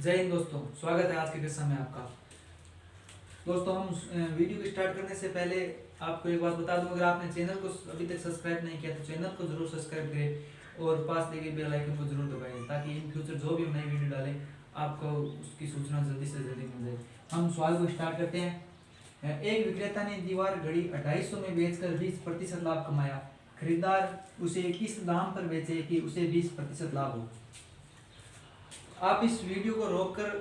जय हिंद दोस्तों, स्वागत है आज के किस्सा में आपका। दोस्तों, हम वीडियो को स्टार्ट करने से पहले आपको एक बात बता दूं, अगर आपने चैनल को अभी तक सब्सक्राइब नहीं किया तो चैनल को जरूर सब्सक्राइब करें और पास लगे बेल आइकन को जरूर दबाएं ताकि इन फ्यूचर जो भी हम नई वीडियो डालें आपको उसकी सूचना जल्दी से जल्दी मिल जाए। हम सवाल को स्टार्ट करते हैं। एक विक्रेता ने दीवार घड़ी 250 में बेचकर 20% लाभ कमाया। खरीदार उसे किस दाम पर बेचे कि उसे 20% लाभ हो। आप इस वीडियो को रोककर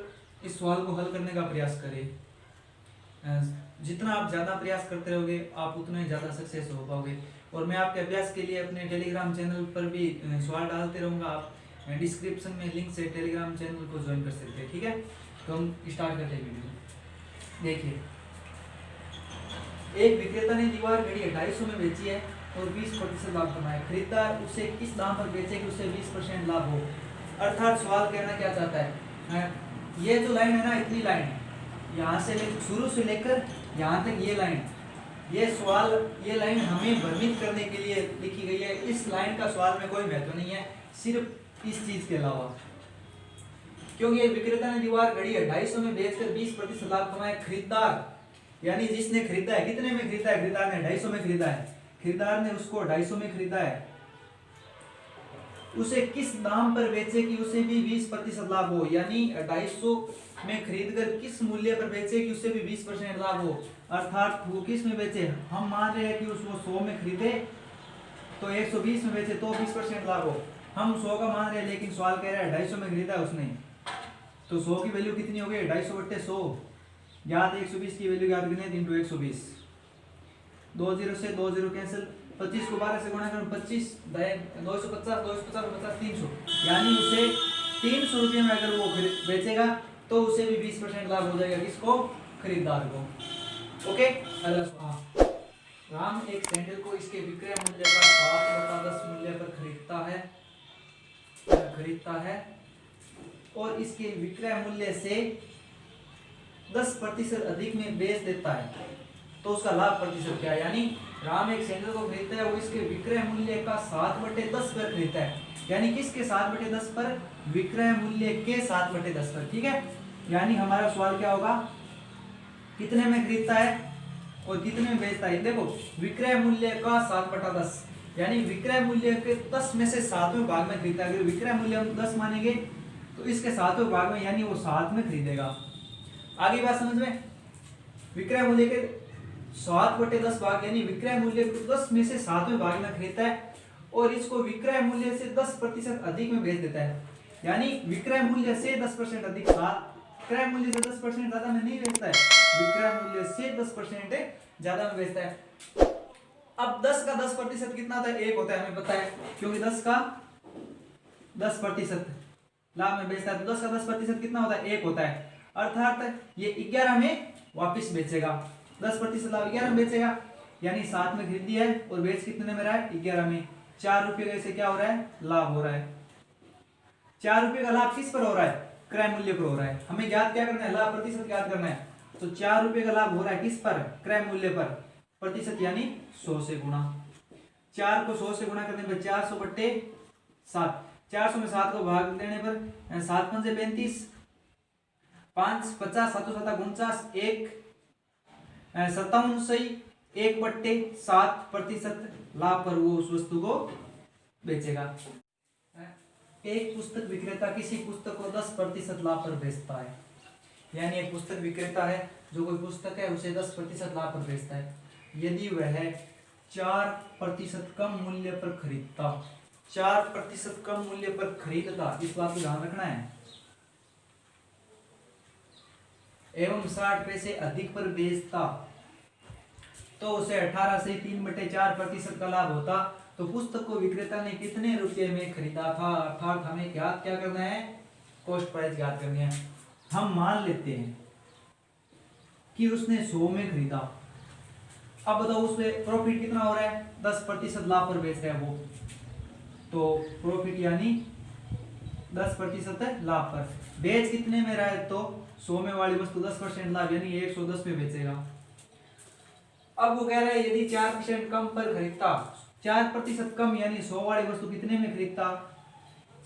इस सवाल को हल करने का प्रयास करें। जितना आप ज़्यादा प्रयास करते रहोगे आप उतना ही ज़्यादा सक्सेस हो पाओगे। और मैं आपके अभ्यास के लिए अपने टेलीग्राम चैनल पर भी सवाल डालते रहूँगा। आप डिस्क्रिप्शन में लिंक से टेलीग्राम चैनल को ज्वाइन कर सकते हैं। ठीक है, तो हम स्टार्ट करते हैं वीडियो। देखिए, एक विक्रेता ने दीवार घड़ी 250 में बेची है और 20% लाभ कमाया। खरीदार उसे किस दाम पर बेचे कि उसे 20% लाभ हो। अर्थात सवाल कहना क्या चाहता है, ये जो लाइन है ना, इतनी लाइन है, यहाँ से शुरू से लेकर यहाँ तक ये लाइन, ये सवाल, ये लाइन हमें भ्रमित करने के लिए लिखी गई है। इस लाइन का सवाल में कोई महत्व नहीं है, सिर्फ इस चीज के अलावा, क्योंकि विक्रेता ने दीवार घड़ी 250 में बेचकर 20% लाभ कमाया। खरीदार यानी जिसने खरीदा है, कितने में खरीदा है? खरीदार ने 250 में खरीदा है। खरीदार ने उसको 250 में खरीदा है। उसे किस दाम पर बेचे कि उसे भी 20% लाभ हो, यानी 250 में खरीदकर किस मूल्य पर बेचे कि उसे भी 20% लाभ हो। अर्थात वो किस में बेचे, हम मान रहे हैं कि उसको 100 में खरीदे तो 120 में बेचे तो 20% लाभ हो। हम 100 का मान रहे हैं, लेकिन सवाल कह रहा है 250 में खरीदा है उसने, तो 100 की वैल्यू कितनी हो गई? 250/100 याद, 120 की वैल्यू याद करनी है, 3 × 120, 2 0 से 2 0 कैंसिल, 25 को 12 से गुणा करें, 25 250, 250 50 300, यानी उसे 300 रुपये में अगर वो बेचेगा तो उसे भी 20% लाभ हो जाएगा। किसको? खरीदार को। ओके, राम एक सैंडल को इसके विक्रय मूल्य का 7/10 मूल्य पर खरीदता है और इसके विक्रय मूल्य से 10% अधिक में बेच देता है, तो उसका लाभ प्रतिशत क्या है? यानी राम एक सैंडल को खरीदता है, वो इसके विक्रय मूल्य का 7/10 पर खरीदता है, यानी किसके 7/10 पर? विक्रय मूल्य के 7/10 पर। ठीक है, यानी हमारा सवाल क्या होगा, कितने में खरीदता है और कितने में बेचता है। देखो, विक्रय मूल्य का 7/10 यानी विक्रय मूल्य के 10 में से 7वें भाग में खरीदता है। अगर विक्रय मूल्य हम 10 मानेंगे तो इसके 7वें भाग में, यानी वो 7 में खरीदेगा। आगे बात समझ में, विक्रय मूल्य के 7/10 भाग यानी विक्रय मूल्य को 10 में से 7वें भाग में खरीदता है और इसको विक्रय मूल्य से 10% अधिक में बेच देता है, यानी विक्रय मूल्य से 10% अधिक, विक्रय मूल्य से 10% ज्यादा में नहीं बेचता है, विक्रय मूल्य से 10% ज्यादा में बेचता है। अब 10 का 10% कितना होता है? 1 होता है, हमें पता है, क्योंकि 10 का 10% लाभ में बेचता है, तो 10 का 10% कितना होता है? 1 होता है। अर्थात ये 11 में वापिस बेचेगा, 10% लाभ 11 में बेचेगा, यानी 7 में खरीदी है और बेच कितने में रहा है? 11 में। 4 रुपये से क्या हो रहा है? लाभ हो रहा है। 4 रुपये का लाभ किस पर हो रहा है? क्रय मूल्य पर हो रहा है। हमें याद क्या करना है? लाभ प्रतिशत याद करना है। तो 4 रुपये का लाभ हो रहा है किस पर? क्रय मूल्य पर। प्रतिशत यानी 100 से गुणा। 4 को 100 से गुणा करने पर 400/7, 400 में 7 को भाग देने पर 7 पंजे 35, 5 50, 7 7 49, 1 57 सही, 1/7% लाभ पर वो उस वस्तु को बेचेगा। एक पुस्तक विक्रेता किसी पुस्तक को 10% लाभ पर बेचता है, यानी एक पुस्तक विक्रेता है जो कोई पुस्तक है उसे 10% लाभ पर बेचता है। यदि वह 4% कम मूल्य पर खरीदता, 4% कम मूल्य पर खरीदता, इस बात को ध्यान रखना है, एवं 60 पैसे अधिक पर बेचता, तो उसे 18 से 3/4% का लाभ होता। तो पुस्तक को विक्रेता ने कितने रुपये में खरीदा था? अर्थात हमें याद क्या करना है? कॉस्ट प्राइस याद करनी है। हम मान लेते हैं कि उसने 100 में खरीदा। अब बताओ उसमें प्रॉफिट कितना हो रहा है? 10% लाभ पर बेच रहा है वो, तो प्रॉफिट यानी 10% लाभ पर। बेच कितने में रहा है? तो 100 में वाली वस्तु 10% लाभ यानी 110 में बेचेगा। अब वो कह रहा है यदि 4% कम पर खरीदता, 4% कम यानी 100 वाली वस्तु कितने में खरीदता?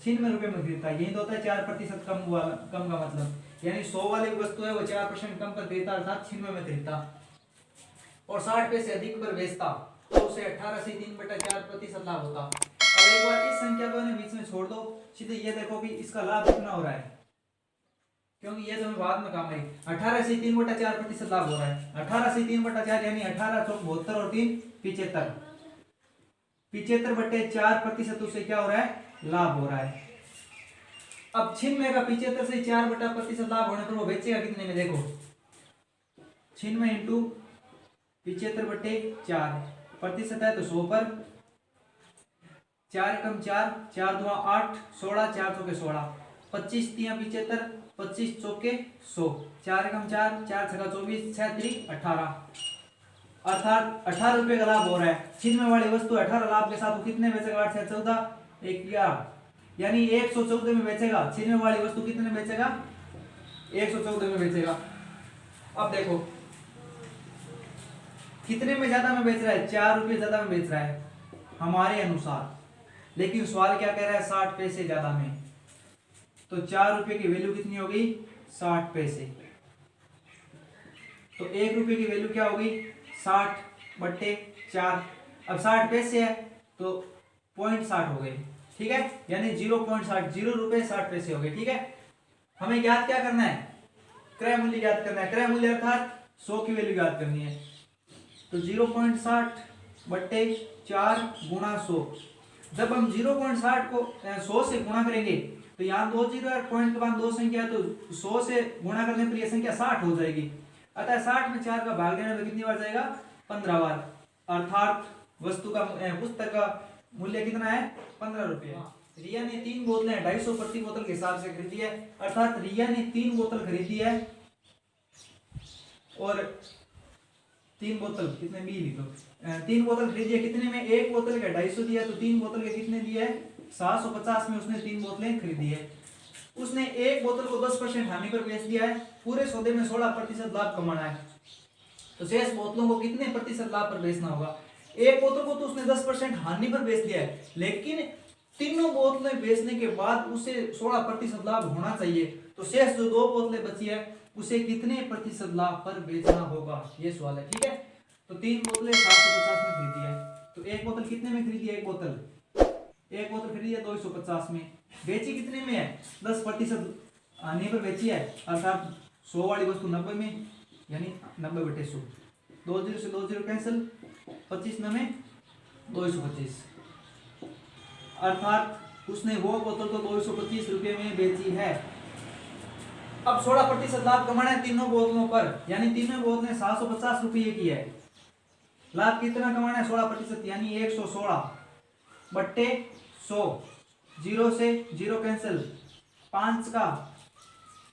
₹96 में खरीदता है। यही तो होता है 4% कम वाला, कम का मतलब, यानी 100 वाली वस्तु है वो 4% कम पर खरीदता, अर्थात 96 में खरीदता, और 60 पैसे अधिक पर बेचता तो उसे 18 से 3/4% लाभ होता। अब एक बार इस संख्या को बीच में छोड़ दो, सीधे ये देखो कि इसका लाभ कितना हो रहा है, क्योंकि ये तो हमें बाद में काम है। 18 से 3/4% लाभ हो रहा है। 18 से 3/4 यानी 18 चौक 72 और 3 75, 75/4% उसे क्या हो रहा है, लाभ हो रहा है। अब 96 का 75 से 4% लाभ होने पर वो बेचेगा कितने में, देखो 96 इंटू 75/4% है तो 100 पर, 4 कम 4, 4 2 8, 16, 4 चौके 16, 25 3 75, 25 चौके 100, 4 कम 4, 4 छक्का 24, 6 3 18, अर्थात 18 रुपए का लाभ हो रहा है। 96 वाली वस्तु 18 लाभ के साथ वो कितने बेचेगा, 8 से 14 1 11, यानी 114 में बेचेगा। 96 वाली वस्तु कितने में बेचेगा, 114 में बेचेगा। अब देखो कितने में ज्यादा में बेच रहा है, 4 रुपये ज्यादा में बेच रहा है हमारे अनुसार, लेकिन सवाल क्या कह रहा है, 60 पैसे ज्यादा में, तो 4 रुपये की वैल्यू कितनी होगी, 60 पैसे, तो 1 रुपये की वैल्यू क्या होगी, 60/4। अब 60 पैसे है तो 0.60 हो गए, ठीक है, यानी 0.60, 0 रुपये 60 पैसे हो गए, ठीक है। हमें ज्ञात क्या करना है, क्रय मूल्य ज्ञात करना है, क्रय मूल्य अर्थात 100 की वैल्यू ज्ञात करनी है, तो 0.60/4 गुणा 100। जब हम 0.60 को 100 से गुणा करेंगे तो यहाँ 2 जीरो और पॉइंट के बाद 2 संख्या, तो 100 से गुणा करने पर यह संख्या 60 हो जाएगी, अतः 60 में 4 का भाग देने पर कितनी बार जाएगा, 15 बार, अर्थात वस्तु का पुस्तक का मूल्य कितना है, 15 रुपये। रिया ने 3 बोतलें 250 प्रति बोतल के हिसाब से खरीदी है, अर्थात रिया ने 3 बोतल खरीदी है, और 3 बोतल कितने भी लिख लो, 3 बोतल खरीदी है, कितने में, एक बोतल का 250 दिया, तो 3 बोतल के कितने दिए, 750 में उसने 3 बोतलें खरीदी है। उसने एक बोतल को 10% हानि पर बेच दिया है, पूरे सौदे में 16% लाभ कमाना है, तो शेष बोतलों को कितने प्रतिशत लाभ पर बेचना होगा। एक बोतल को तो उसने 10% हानि पर बेच दिया है, लेकिन तीनों बोतलें बेचने के बाद उसे 16% लाभ होना चाहिए, तो शेष जो 2 बोतलें बची है उसे कितने प्रतिशत लाभ पर बेचना होगा, ये सवाल है, ठीक है। तो 3 बोतलें 750 में खरीदी है, तो एक बोतल कितने में खरीदी है, एक बोतल खरीदी है 250 में, बेची कितने में है, 10% हानि पर बेची है, अर्थात 100 वाली वस्तु 90 में, यानी 90/100, 2 जीरो से 2 जीरो कैंसिल, 25 में 225, अर्थात उसने वो बोतल तो 225 रुपये में बेची है। अब 16% लाभ कमाना है तीनों बोतलों पर, यानी तीनों बोतलें 750 रुपये की है, लाभ कितना कमाना है, 16%, यानी 116/100, 0 से 0 कैंसिल, 5 का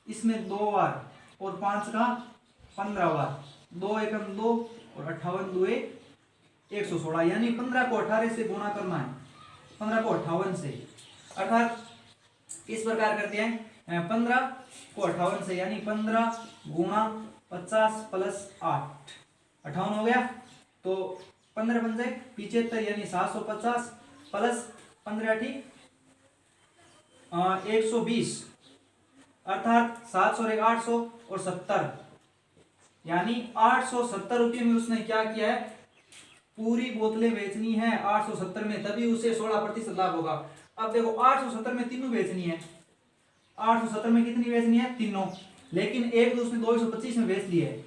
इसमें 2 बार और 5 का 15 बार, 2 एकम 2 और 58 2 116, यानी 15 को 18 से गुणा करना है, 15 को 58 से, अर्थात इस प्रकार करते हैं 15 को 58 से, यानी 15 गुणा 50 प्लस 8, 58 हो गया, तो 15 बन जाए 75, यानी 750 प्लस 15 ठीक 120, अर्थात 700 और 800 और 70, यानी 870 रुपये में उसने क्या किया है, पूरी बोतलें बेचनी है 870 में, तभी उसे 16% लाभ होगा। अब देखो 870 में तीनों बेचनी है, 870 में कितनी बेचनी है, तीनों, लेकिन एक तो उसने 225 में बेच ली है,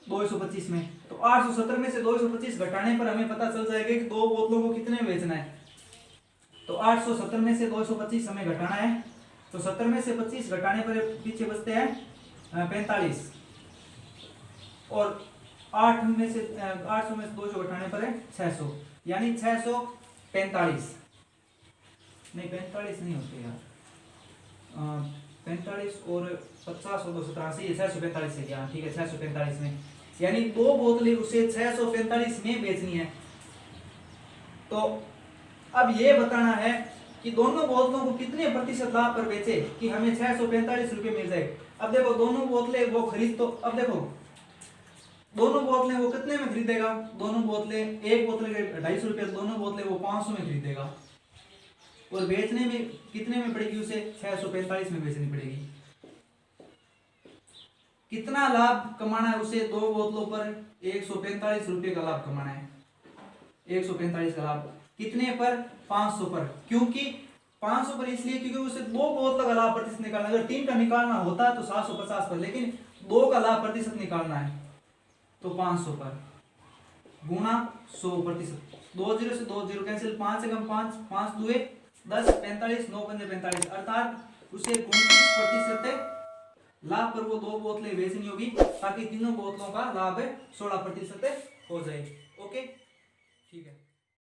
225 में, तो 870 में से 225 घटाने पर हमें पता चल जाएगा कि 2 बोतलों को कितने में बेचना है, तो 870 में से 225 हमें घटाना है, तो 70 में से 25 घटाने पर पीछे बचते हैं 45, और 8 में से 800 में से 200 घटाने पर है 600, यानी 645, नहीं 45 नहीं होते यार, 45 और 50 और 287, 645 से क्या, ठीक है 645 में, यानी 2 बोतलें उसे 645 में बेचनी है। तो अब ये बताना है कि दोनों बोतलों को कितने प्रतिशत लाभ पर बेचे कि हमें 645 रुपये मिल जाए। अब देखो दोनों बोतलें वो खरीद, तो अब देखो दोनों बोतलें वो कितने में खरीदेगा, दोनों बोतलें, एक बोतल के 250 रुपये, दोनों बोतलें वो 500 में खरीदेगा, और बेचने में कितने में पड़ेगी उसे 645 में बेचनी पड़ेगी। कितना लाभ कमाना है उसे 2 बोतलों पर 145 रुपए का लाभ कमाना है। 145 का लाभ कितने पर 500 पर, क्योंकि 500 पर इसलिए क्योंकि उसे 2 बोतल का लाभ प्रतिशत निकालना, अगर 3 का निकालना होता तो 750 पर, लेकिन 2 का लाभ प्रतिशत निकालना है तो 500 पर गुणा 100%। 2 0 से 2 0 कैंसिल, 5 से कम 5, 5 2 10, 45, 9 पंजे 45, अर्थात उसे 29% लाभ पर वो 2 बोतलें बेचनी होगी ताकि तीनों बोतलों का लाभ 16% हो जाए। ओके, ठीक है।